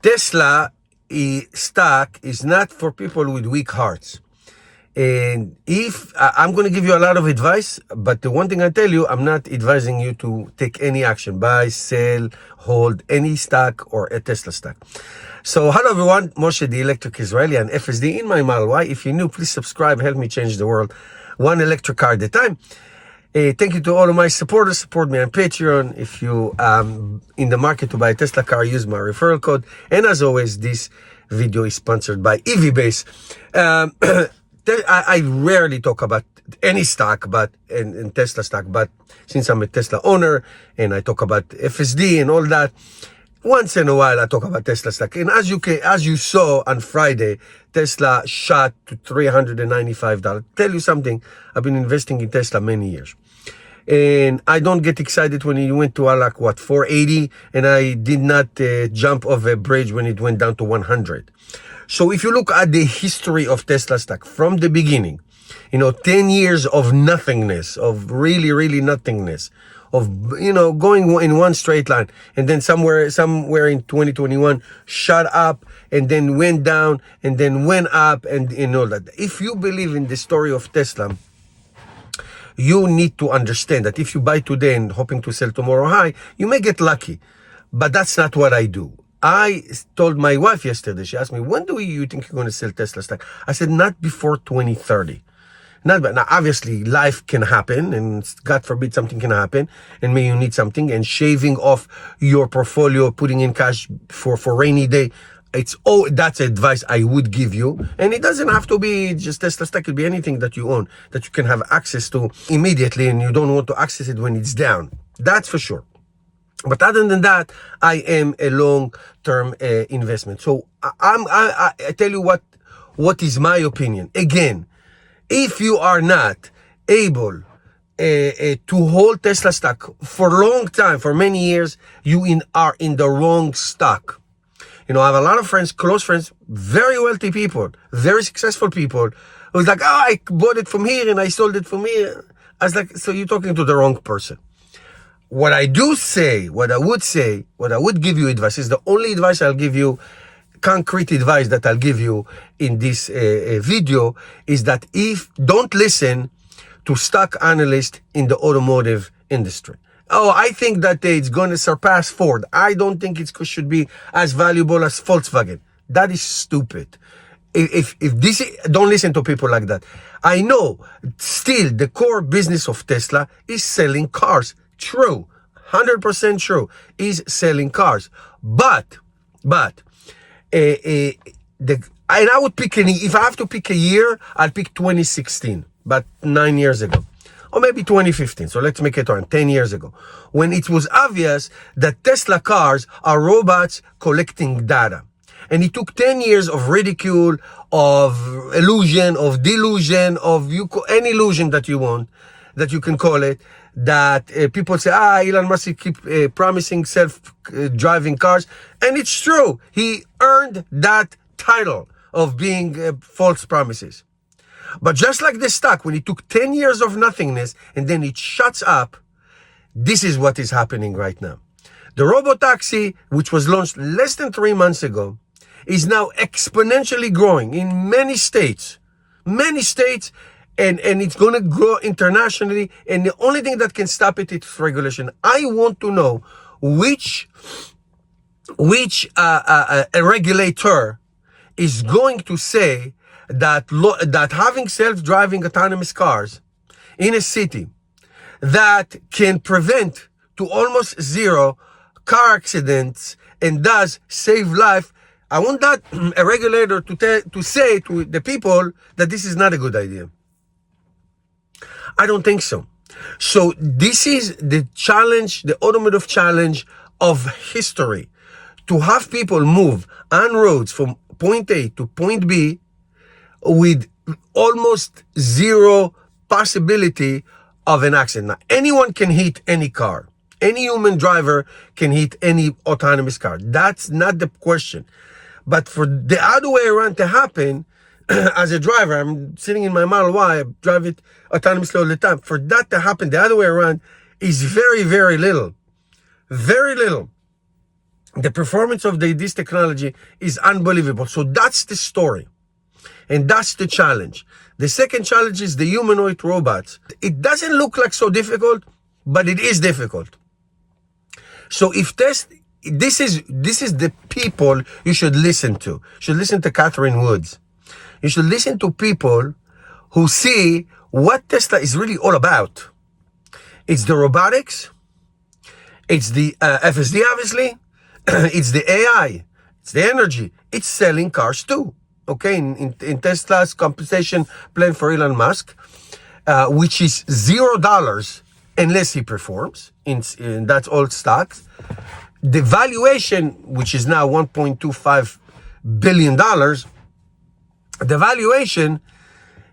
Tesla stock is not for people with weak hearts. And if I'm going to give you a lot of advice, but the one thing I tell you, I'm not advising you to take any action, buy, sell, hold any stock or a Tesla stock. So hello everyone, Moshe the Electric Israeli and FSD in my Model Y. If you're new, please subscribe, help me change the world one electric car at a time. Thank you to all of my supporters. Support me on Patreon. If you in the market to buy a Tesla car, use my referral code. And as always, this video is sponsored by EVBase. I rarely talk about any stock, but in Tesla stock. But since I'm a Tesla owner and I talk about FSD and all that, once in a while I talk about Tesla stock. And as you saw on Friday, Tesla shot to $395. Tell you something, I've been investing in Tesla many years. And I don't get excited when it went to like what, 480, and I did not jump off a bridge when it went down to 100. So if you look at the history of Tesla stock from the beginning, 10 years of nothingness, of really nothingness, of, going in one straight line, and then somewhere in 2021 shot up and then went down and then went up and all that. If you believe in the story of Tesla, you need to understand that if you buy today and hoping to sell tomorrow high, you may get lucky. But that's not what I do. I told my wife yesterday, she asked me, when do you think you're going to sell Tesla stock? I said, not before 2030. Now, obviously, life can happen, and God forbid something can happen, and may you need something, and shaving off your portfolio, putting in cash for rainy day, that's advice I would give you. And it doesn't have to be just Tesla stock. It could be anything that you own that you can have access to immediately, and you don't want to access it when it's down. That's for sure. But other than that, I am a long-term investment. So I tell you what is my opinion. Again, if you are not able to hold Tesla stock for a long time, for many years, you are in the wrong stock. I have a lot of friends, close friends, very wealthy people, very successful people, who's like, I bought it from here and I sold it from here. I was like, so you're talking to the wrong person. What I would give you advice is the only advice I'll give you, concrete advice that I'll give you in this video, is that don't listen to stock analysts in the automotive industry. Oh, I think that it's going to surpass Ford. I don't think it should be as valuable as Volkswagen. That is stupid. Don't listen to people like that. I know still the core business of Tesla is selling cars. True. 100% true. Is selling cars. But and I would pick if I have to pick a year, I'll pick 2016, but 9 years ago. Or maybe 2015, so let's make it on 10 years ago, when it was obvious that Tesla cars are robots collecting data. And it took 10 years of ridicule, of illusion, of delusion, of any illusion that you want, that you can call it, that people say, Elon Musk keep promising self-driving cars. And it's true. He earned that title of being false promises. But just like the stock, when it took 10 years of nothingness and then it shuts up, this is what is happening right now. The Robotaxi, which was launched less than 3 months ago, is now exponentially growing in many states, and it's going to grow internationally. And the only thing that can stop it is regulation. I want to know which regulator is going to say that having self-driving autonomous cars in a city that can prevent to almost zero car accidents and does save life. I want that a regulator to say to the people that this is not a good idea. I don't think so. So this is the challenge, the automotive challenge of history, to have people move on roads from point A to point B with almost zero possibility of an accident. Now, anyone can hit any car. Any human driver can hit any autonomous car. That's not the question. But for the other way around to happen, as a driver, I'm sitting in my Model Y, I drive it autonomously all the time. For that to happen the other way around is very, very little. Very little. The performance of this technology is unbelievable. So that's the story. And that's the challenge. The second challenge is the humanoid robots. It doesn't look like so difficult, but it is difficult. So if this is the people you should listen to. You should listen to Catherine Woods. You should listen to people who see what Tesla is really all about. It's the robotics. It's the FSD, obviously. It's the AI. It's the energy. It's selling cars too. Okay, in Tesla's compensation plan for Elon Musk, which is $0 unless he performs. In that's all stocks. The valuation, which is now $1.25 billion, the valuation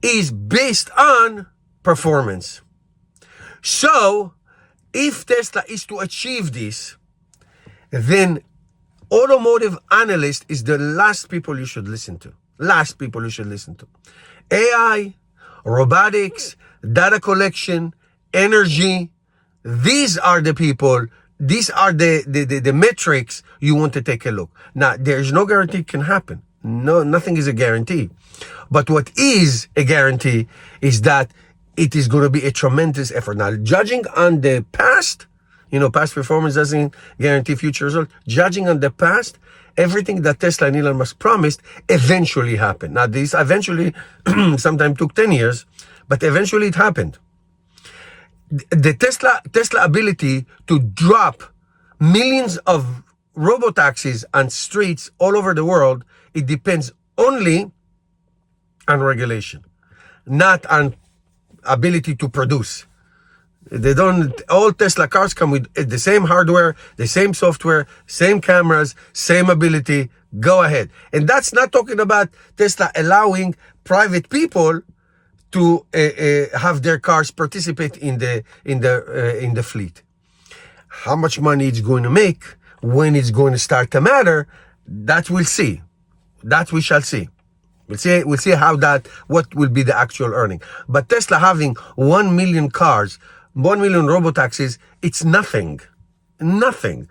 is based on performance. So, if Tesla is to achieve this, then automotive analyst is the last people you should listen to. Last people you should listen to. AI, robotics, data collection, energy. These are the people, these are the metrics you want to take a look. Now, there's no guarantee it can happen. No, nothing is a guarantee. But what is a guarantee is that it is going to be a tremendous effort. Now, judging on the past, past performance doesn't guarantee future results. Judging on the past, everything that Tesla and Elon Musk promised eventually happened. Now, this eventually sometimes took 10 years, but eventually it happened. The Tesla ability to drop millions of robotaxis on streets all over the world, it depends only on regulation, not on ability to produce. All Tesla cars come with the same hardware, the same software, same cameras, same ability. Go ahead. And that's not talking about Tesla allowing private people to have their cars participate in the fleet. How much money it's going to make, when it's going to start to matter, that we'll see. That we shall see. We'll see what will be the actual earning. But Tesla having 1 million cars, 1 million robotaxis, it's nothing. Nothing.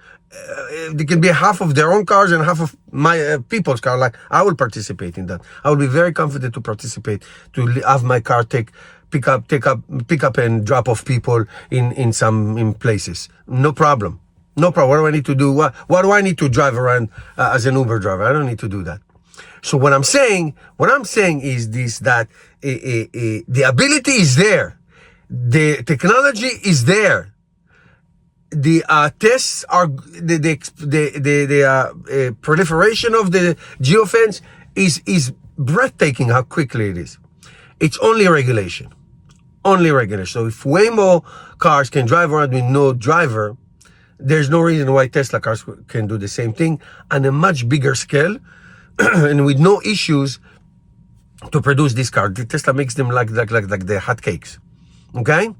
They can be half of their own cars and half of my people's car. Like, I will participate in that. I will be very confident to participate, to have my car pick up and drop off people in places. No problem. No problem. What do I need to do? What do I need to drive around as an Uber driver? I don't need to do that. So what I'm saying is this, that the ability is there. The technology is there. The tests are, the proliferation of the geofence is breathtaking how quickly it is. It's only regulation. Only regulation. So if Waymo cars can drive around with no driver, there's no reason why Tesla cars can do the same thing on a much bigger scale and with no issues to produce this car. Tesla makes them like the hotcakes. Okay?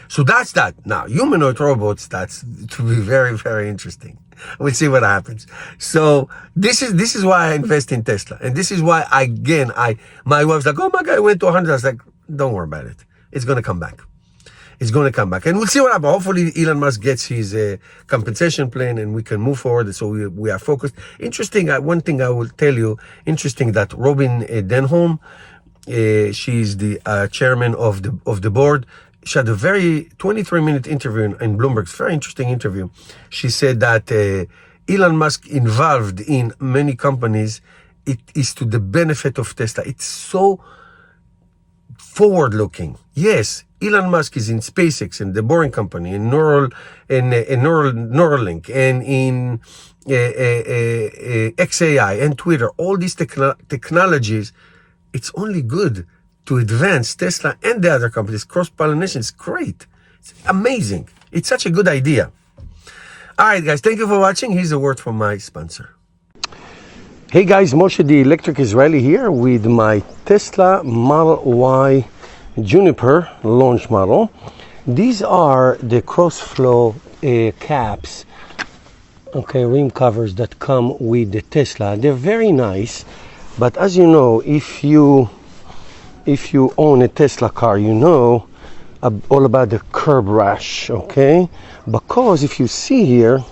So that's that. Now, humanoid robots, that's to be very, very interesting. We'll see what happens. So this is why I invest in Tesla. And this is why, my wife's like, oh my God, I went to 100. I was like, don't worry about it. It's going to come back. It's going to come back. And we'll see what happens. Hopefully Elon Musk gets his compensation plan and we can move forward. So we are focused. Interesting. One thing I will tell you, interesting that Robin Denholm, she's the chairman of the board. She had a very 23-minute interview in Bloomberg. Very interesting interview. She said that Elon Musk involved in many companies, it is to the benefit of Tesla. It's so forward-looking. Yes, Elon Musk is in SpaceX and the Boring Company, in Neuralink, and in XAI and Twitter. All these technologies, it's only good to advance Tesla and the other companies. Cross-pollination is great. It's amazing. It's such a good idea. All right, guys, thank you for watching. Here's a word from my sponsor. Hey, guys, Moshe the Electric Israeli here with my Tesla Model Y Juniper launch model. These are the cross-flow caps, okay, rim covers that come with the Tesla. They're very nice, but as you know, if you own a Tesla car, you know all about the curb rash, okay? Because if you see here,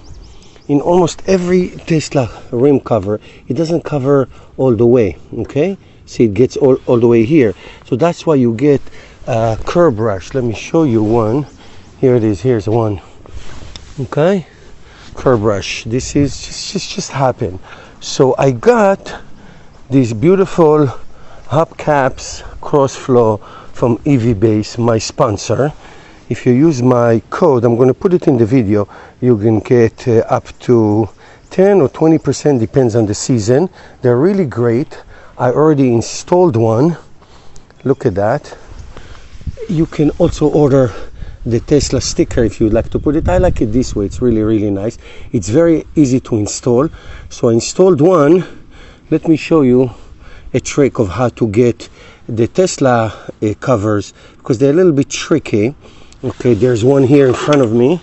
in almost every Tesla rim cover, it doesn't cover all the way, okay? See, it gets all the way here. So that's why you get a curb brush. Let me show you one. Here it is, here's one, okay? Curb brush. This is just happened. So I got these beautiful hubcaps cross flow from EV Base, my sponsor. If you use my code, I'm going to put it in the video, you can get up to 10 or 20%, depends on the season. They're really great. I already installed one. Look at that. You can also order the Tesla sticker if you'd like to put it. I like it this way. It's really nice. It's very easy to install. So I installed one. Let me show you a trick of how to get the Tesla covers, because they're a little bit tricky. Okay, there's one here in front of me.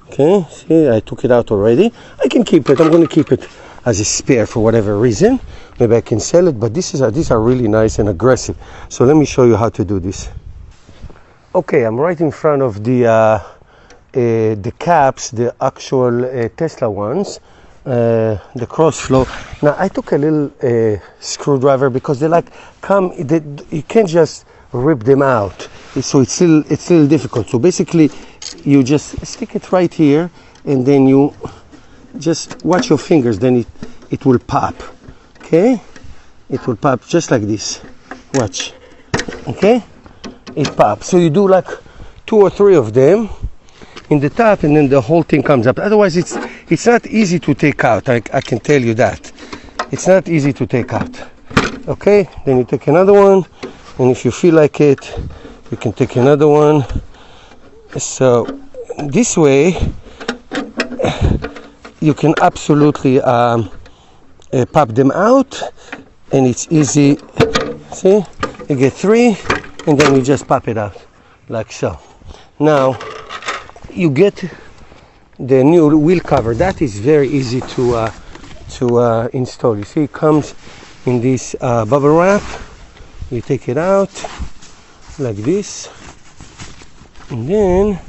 Okay, see, I took it out already. I can keep it. I'm going to keep it as a spare for whatever reason. Maybe I can sell it, but these are really nice and aggressive. So let me show you how to do this. Okay, I'm right in front of the caps, the actual Tesla ones, the cross flow. Now I took a little screwdriver because they you can't just rip them out. So it's a little difficult. So basically, you just stick it right here, and then you just watch your fingers. Then it will pop. Okay, it will pop just like this. Watch. Okay. It pops. So you do like 2 or 3 of them in the top, and then the whole thing comes up. Otherwise, it's not easy to take out. I can tell you that. It's not easy to take out. Okay, then you take another one, and if you feel like it, you can take another one. So this way, you can absolutely pop them out, and it's easy. See, you get 3. And then you just pop it out like so. Now you get the new wheel cover. That is very easy to install. You see, it comes in this bubble wrap. You take it out like this, and then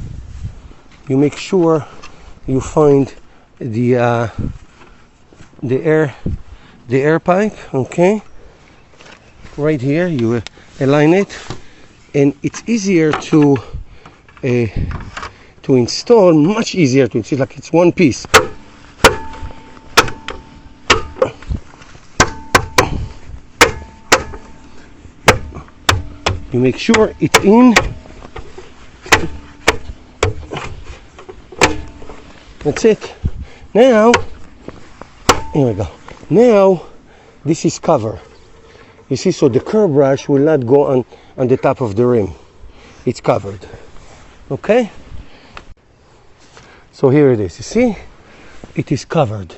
you make sure you find the air pipe. Okay, right here you align it. And it's easier to install, much easier to install, like it's one piece. You make sure it's in. That's it. Now, here we go. Now, this is cover. You see, so the curb brush will not go on the top of the rim. It's covered. Okay? So here it is. You see? It is covered.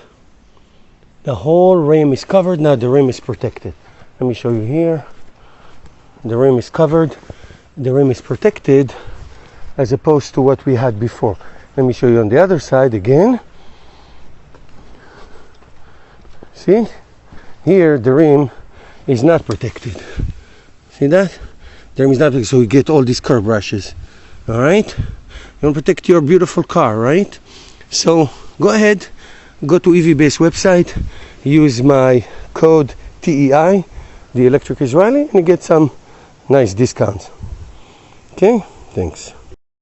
The whole rim is covered. Now the rim is protected. Let me show you here. The rim is covered. The rim is protected as opposed to what we had before. Let me show you on the other side again. See? Here the rim is not protected. See that? The rim is not protected, so you get all these curb brushes. All right? You want to protect your beautiful car, right? So go ahead, go to EV Base website, use my code TEI, the Electric Israeli, and you get some nice discounts. Okay? Thanks.